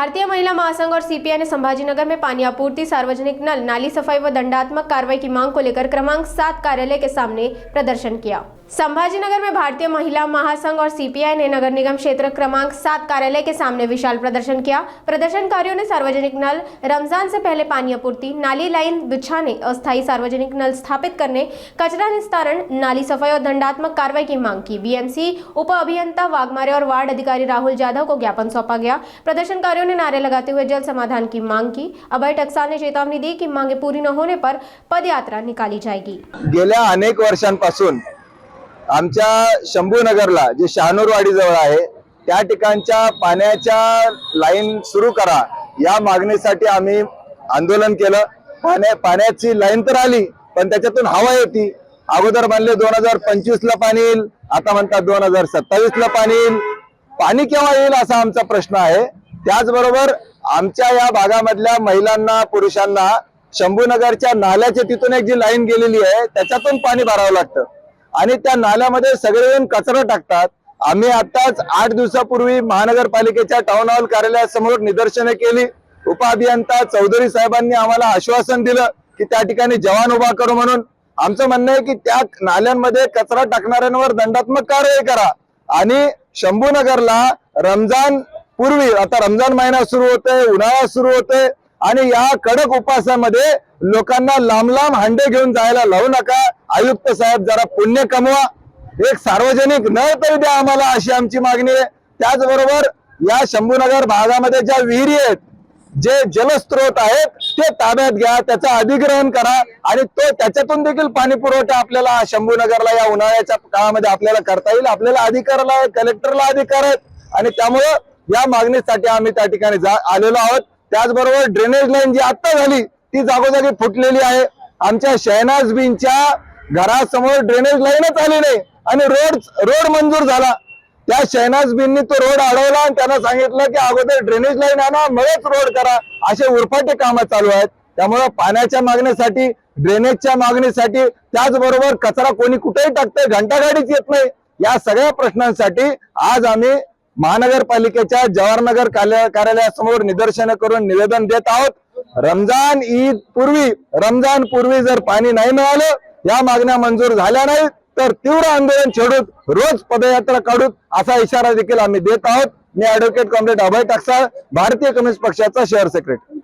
भारतीय महिला महासंघ और सीपीआई ने संभाजीनगर में पानी आपूर्ति, सार्वजनिक नल, नाली सफाई व दंडात्मक कार्रवाई की मांग को लेकर क्रमांक 7 कार्यालय के सामने प्रदर्शन किया। संभाजीनगर में भारतीय महिला महासंघ और सीपीआई ने नगर निगम क्षेत्र क्रमांक 7 कार्यालय के सामने विशाल प्रदर्शन किया। प्रदर्शनकारियों ने सार्वजनिक नल, रमजान से पहले पानी आपूर्ति, नाली लाइन बिछाने, अस्थायी सार्वजनिक नल स्थापित करने, कचरा निस्तारण, नाली सफाई और दंडात्मक कार्रवाई की मांग की। बीएमसी उप अभियंता वाघमारे और वार्ड अधिकारी राहुल जाधव को ज्ञापन सौंपा गया। प्रदर्शनकारियों ने नारे लगाते हुए जल्द समाधान की मांग की। अभय टकसाल ने चेतावनी दी कि मांगे पूरी न होने पर पदयात्रा निकाली जाएगी। गेल्या अनेक वर्षांपासून आमच्या शंभूनगरला जे शहानूरवाडी जवळ आहे त्या ठिकाणच्या पाण्याच्या लाईन सुरू करा या मागणीसाठी आम्ही आंदोलन केलं। पाण्याची लाईन तर आली पण त्याच्यातून हवा येते। अगोदर म्हणले 2025 ला पाणी येईल, आता म्हणतात 2027 ला पाणी येईल। पाणी केव्हा येईल असा आमचा प्रश्न आहे। त्याचबरोबर आमच्या या भागामधल्या महिलांना, पुरुषांना शंभूनगरच्या नाल्याच्या तिथून एक जी लाईन गेलेली आहे त्याच्यातून पाणी भरावं लागतं आणि त्या नाल्यामध्ये सगळेजण कचरा टाकतात। आम्ही आताच 8 दिवसापूर्वी महानगरपालिकेच्या टाउन हॉल कार्यालयासमोर निदर्शने केली। उपअभियंता चौधरी साहेबांनी आम्हाला आश्वासन दिलं की त्या ठिकाणी जवान उभा करू म्हणून। आमचं म्हणणं आहे की त्या नाल्यांमध्ये कचरा टाकणाऱ्यांवर दंडात्मक कारवाई करा आणि शंभूनगरला रमजान पूर्वी, आता रमजान महिना सुरू होतोय, उन्हाळा सुरू होतोय आणि या कडक उपासामध्ये लोकांना लांब लांब हांडे घेऊन जायला लावू नका। आयुक्त साहेब जरा पुण्य कमवा, एक सार्वजनिक नळ तरी द्या आम्हाला, अशी आमची मागणी आहे। त्याचबरोबर या शंभूनगर भागामध्ये ज्या विहिरी आहेत, जे जलस्रोत आहेत ते ताब्यात घ्या, त्याचं अधिग्रहण करा आणि त्याच्यातून देखील पाणी पुरवठा आपल्याला शंभूनगरला या उन्हाळ्याच्या काळामध्ये आपल्याला करता येईल। आपल्याला अधिकाराला आहे, कलेक्टरला अधिकार आहेत आणि त्यामुळे या मागणीसाठी आम्ही त्या ठिकाणी आलेलो आहोत। त्याचबरोबर ड्रेनेज लाईन जी आता झाली ती जागोजागी फुटलेली आहे। आमच्या शहनाज बीनच्या घरासमोर ड्रेनेज लाईनच आली नाही आणि रोड मंजूर झाला। त्या शहनाज बीननी तो रोड अडवला आणि त्यांना सांगितलं की अगोदर ड्रेनेज लाईन आणा मगच रोड करा, असे उरफाटे कामं चालू आहेत। त्यामुळे पाण्याच्या मागणीसाठी, ड्रेनेजच्या मागणीसाठी, त्याचबरोबर कचरा कोणी कुठेही टाकतंय, घंटागाडीच येत नाही, या सगळ्या प्रश्नांसाठी आज आम्ही महानगरपालिकेच्या जवाहरनगर कार्यालयासमोर निदर्शने करून निवेदन देत आहोत। रमजान पूर्वी जर पाणी नाही मिळालं, या मागण्या मंजूर झाल्या नाही तर तीव्र आंदोलन छेडून रोज पदयात्रा काढू असा इशारा देखील आम्ही देत आहोत। मी ॲडव्होकेट कॉम्रेड अभय टकसाळ, भारतीय कम्युनिस्ट पक्षाचा शहर सेक्रेटरी।